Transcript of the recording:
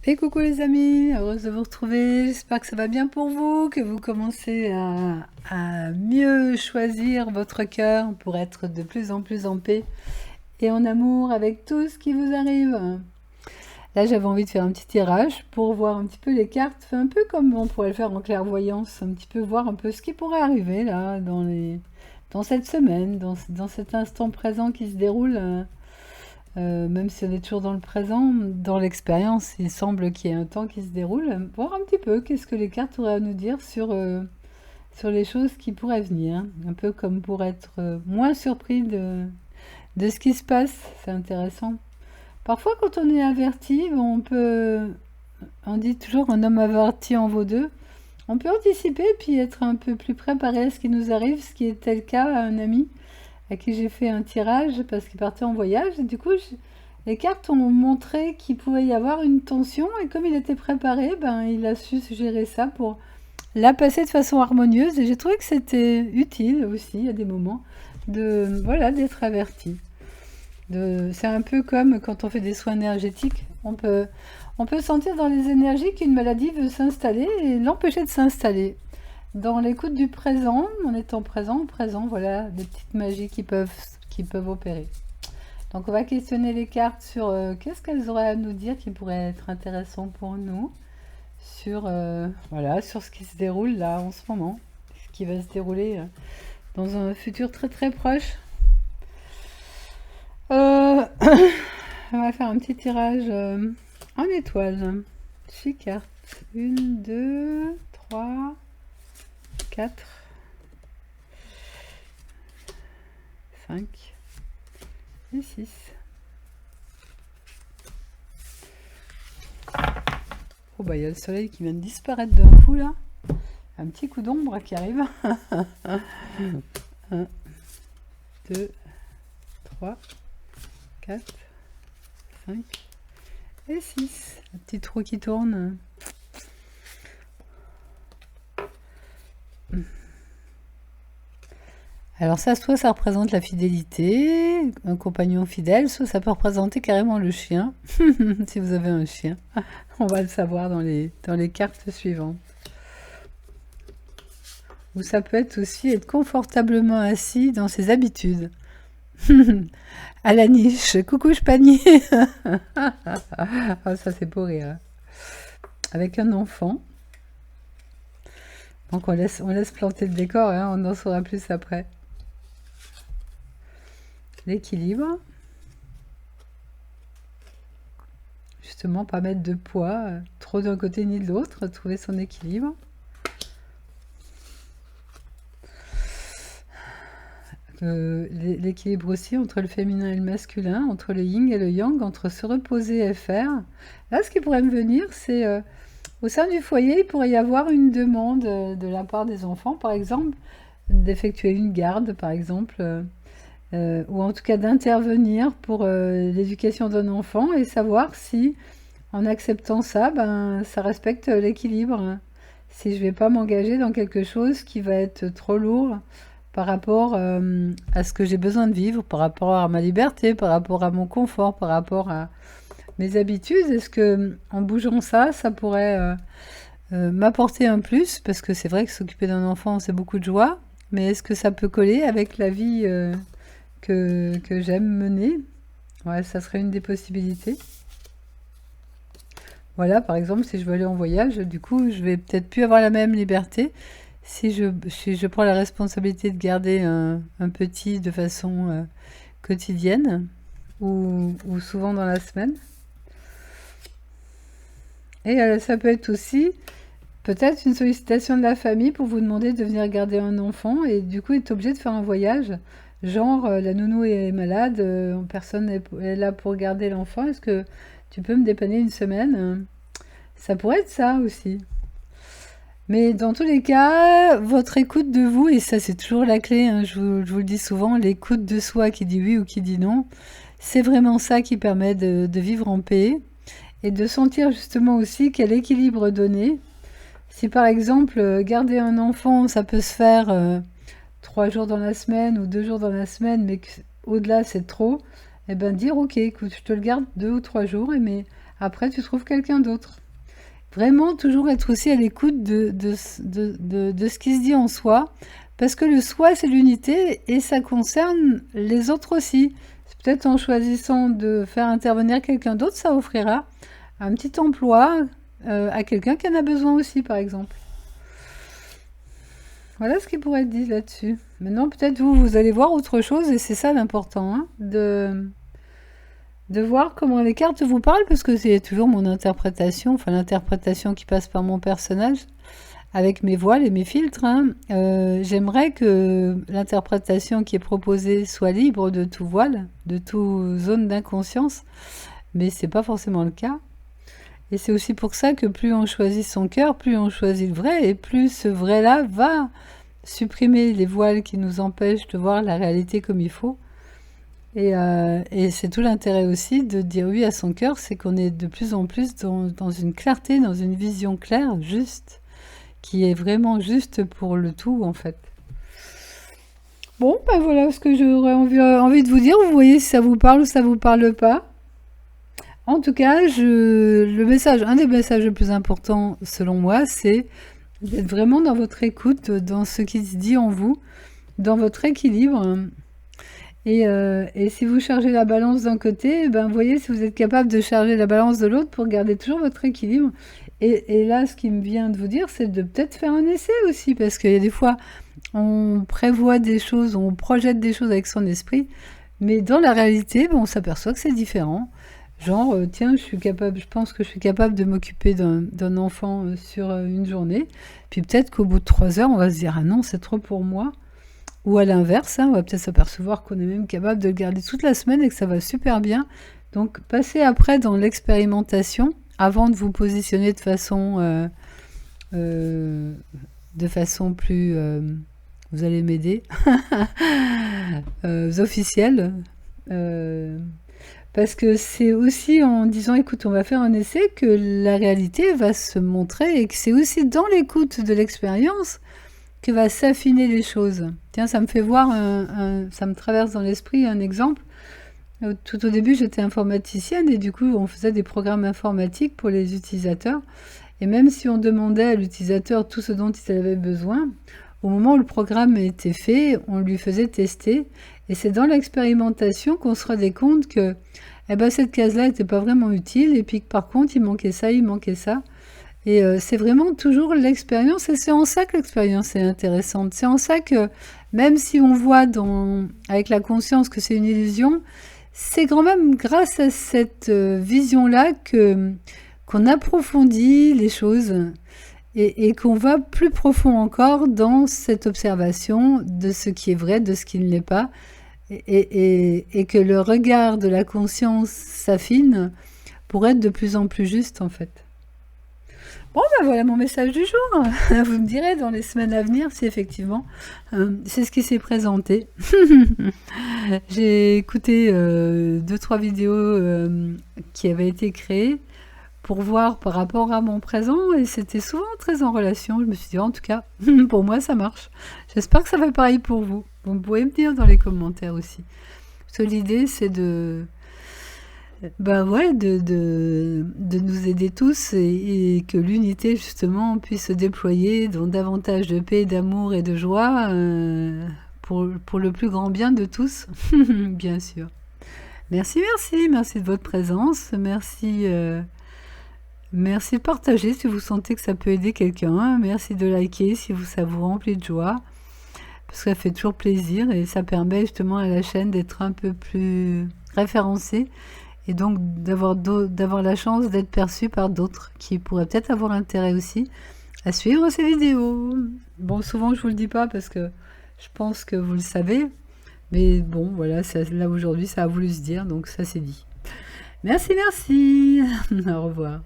Et coucou les amis, heureuse de vous retrouver, j'espère que ça va bien pour vous, que vous commencez à mieux choisir votre cœur pour être de plus en plus en paix et en amour avec tout ce qui vous arrive. Là j'avais envie de faire un petit tirage pour voir un petit peu les cartes, un peu comme on pourrait le faire en clairvoyance, un petit peu voir un peu ce qui pourrait arriver là dans cette semaine, dans cet instant présent qui se déroule. Même si on est toujours dans le présent, dans l'expérience, il semble qu'il y ait un temps qui se déroule. Voir un petit peu qu'est-ce que les cartes auraient à nous dire sur les choses qui pourraient venir. Un peu comme pour être moins surpris de ce qui se passe. C'est intéressant. Parfois, quand on est averti, on dit toujours un homme averti en vaut deux. On peut anticiper puis être un peu plus préparé à ce qui nous arrive, ce qui était le cas à un ami à qui j'ai fait un tirage parce qu'il partait en voyage. Et du coup, les cartes ont montré qu'il pouvait y avoir une tension et comme il était préparé, il a su gérer ça pour la passer de façon harmonieuse. Et j'ai trouvé que c'était utile aussi à des moments d'être averti. C'est un peu comme quand on fait des soins énergétiques. On peut sentir dans les énergies qu'une maladie veut s'installer et l'empêcher de s'installer. Dans l'écoute du présent, en étant présent, voilà, des petites magies qui peuvent opérer. Donc on va questionner les cartes sur qu'est-ce qu'elles auraient à nous dire qui pourrait être intéressant pour nous, sur ce qui se déroule là en ce moment, ce qui va se dérouler dans un futur très très proche. On va faire un petit tirage en étoiles. 6 cartes. 1, 2, 3... 4, 5 et 6. Oh il y a le soleil qui vient de disparaître d'un coup là. Un petit coup d'ombre qui arrive. 1, 2, 3, 4, 5 et 6. Un petit trou qui tourne. Alors ça, soit ça représente la fidélité, un compagnon fidèle, soit ça peut représenter carrément le chien, si vous avez un chien. On va le savoir dans les cartes suivantes. Ou ça peut être aussi être confortablement assis dans ses habitudes. À la niche, coucou je panier. Oh, ça c'est pour rire. Avec un enfant. Donc on laisse planter le décor, hein, on en saura plus après. L'équilibre. Justement, pas mettre de poids, trop d'un côté ni de l'autre, trouver son équilibre. L'équilibre aussi entre le féminin et le masculin, entre le yin et le yang, entre se reposer et faire. Là, ce qui pourrait me venir, c'est au sein du foyer, il pourrait y avoir une demande de la part des enfants, par exemple, d'effectuer une garde, par exemple, ou en tout cas d'intervenir pour l'éducation d'un enfant et savoir si, en acceptant ça, ça respecte l'équilibre. Si je ne vais pas m'engager dans quelque chose qui va être trop lourd par rapport à ce que j'ai besoin de vivre, par rapport à ma liberté, par rapport à mon confort, par rapport à mes habitudes. Est-ce que en bougeant ça, ça pourrait m'apporter un plus? Parce que c'est vrai que s'occuper d'un enfant, c'est beaucoup de joie. Mais est-ce que ça peut coller avec la vie que j'aime mener? Ouais, ça serait une des possibilités. Voilà, par exemple, si je veux aller en voyage, du coup, je vais peut-être plus avoir la même liberté si je prends la responsabilité de garder un petit de façon quotidienne ou souvent dans la semaine. Et ça peut être aussi peut-être une sollicitation de la famille pour vous demander de venir garder un enfant et du coup, être obligé de faire un voyage. Genre, la nounou est malade, personne est là pour garder l'enfant. Est-ce que tu peux me dépanner une semaine? Ça pourrait être ça aussi. Mais dans tous les cas, votre écoute de vous, et ça c'est toujours la clé, hein, je vous le dis souvent, l'écoute de soi qui dit oui ou qui dit non, c'est vraiment ça qui permet de vivre en paix et de sentir justement aussi quel équilibre donner. Si par exemple, garder un enfant, ça peut se faire 3 jours dans la semaine ou 2 jours dans la semaine, mais au-delà c'est trop, et dire ok, écoute, je te le garde 2 ou 3 jours, mais après tu trouves quelqu'un d'autre. Vraiment, toujours être aussi à l'écoute de ce qui se dit en soi, parce que le soi, c'est l'unité, et ça concerne les autres aussi. Peut-être en choisissant de faire intervenir quelqu'un d'autre, ça offrira un petit emploi à quelqu'un qui en a besoin aussi, par exemple. Voilà ce qui pourrait être dit là-dessus. Maintenant, peut-être vous allez voir autre chose, et c'est ça l'important, hein, de voir comment les cartes vous parlent, parce que c'est toujours mon interprétation, enfin l'interprétation qui passe par mon personnage, avec mes voiles et mes filtres. Hein. J'aimerais que l'interprétation qui est proposée soit libre de tout voile, de toute zone d'inconscience, mais c'est pas forcément le cas. Et c'est aussi pour ça que plus on choisit son cœur, plus on choisit le vrai, et plus ce vrai-là va supprimer les voiles qui nous empêchent de voir la réalité comme il faut. Et c'est tout l'intérêt aussi de dire oui à son cœur, c'est qu'on est de plus en plus dans une clarté, dans une vision claire, juste, qui est vraiment juste pour le tout en fait. Bon, ben voilà ce que j'aurais envie de vous dire. Vous voyez si ça vous parle ou ça vous parle pas. En tout cas, un des messages les plus importants selon moi, c'est d'être vraiment dans votre écoute, dans ce qui se dit en vous, dans votre équilibre. Et si vous chargez la balance d'un côté, ben voyez si vous êtes capable de charger la balance de l'autre pour garder toujours votre équilibre. Et là, ce qui me vient de vous dire, c'est de peut-être faire un essai aussi, parce qu'il y a des fois, on prévoit des choses, on projette des choses avec son esprit, mais dans la réalité, ben, on s'aperçoit que c'est différent. Genre, tiens, je pense que je suis capable de m'occuper d'un enfant sur une journée, puis peut-être qu'au bout de 3 heures, on va se dire, ah non, c'est trop pour moi. Ou à l'inverse, hein, on va peut-être s'apercevoir qu'on est même capable de le garder toute la semaine et que ça va super bien. Donc, passez après dans l'expérimentation avant de vous positionner de façon plus, vous allez m'aider, officielle. Parce que c'est aussi en disant, écoute, on va faire un essai que la réalité va se montrer et que c'est aussi dans l'écoute de l'expérience que va s'affiner les choses. Tiens, ça me fait voir, ça me traverse dans l'esprit un exemple. Tout au début, j'étais informaticienne et du coup, on faisait des programmes informatiques pour les utilisateurs. Et même si on demandait à l'utilisateur tout ce dont il avait besoin, au moment où le programme était fait, on lui faisait tester. Et c'est dans l'expérimentation qu'on se rendait compte que cette case-là n'était pas vraiment utile et puis que par contre, il manquait ça, il manquait ça. Et c'est vraiment toujours l'expérience, et c'est en ça que l'expérience est intéressante. C'est en ça que, même si on voit avec la conscience que c'est une illusion, c'est quand même grâce à cette vision-là qu'on approfondit les choses et qu'on va plus profond encore dans cette observation de ce qui est vrai, de ce qui ne l'est pas, et que le regard de la conscience s'affine pour être de plus en plus juste en fait. Bon, ben voilà mon message du jour. Vous me direz dans les semaines à venir si effectivement c'est ce qui s'est présenté. J'ai écouté 2-3 vidéos qui avaient été créées pour voir par rapport à mon présent et c'était souvent très en relation. Je me suis dit, en tout cas, pour moi ça marche. J'espère que ça va pareil pour vous. Vous pouvez me dire dans les commentaires aussi. Parce que l'idée c'est de nous aider tous et que l'unité justement puisse se déployer dans davantage de paix, d'amour et de joie pour le plus grand bien de tous, bien sûr. Merci de votre présence, merci de partager si vous sentez que ça peut aider quelqu'un, merci de liker si ça vous remplit de joie, parce que ça fait toujours plaisir et ça permet justement à la chaîne d'être un peu plus référencée et donc d'avoir la chance d'être perçu par d'autres qui pourraient peut-être avoir intérêt aussi à suivre ces vidéos. Bon, souvent je vous le dis pas parce que je pense que vous le savez, mais bon, voilà, là aujourd'hui ça a voulu se dire, donc ça c'est dit. Merci, au revoir.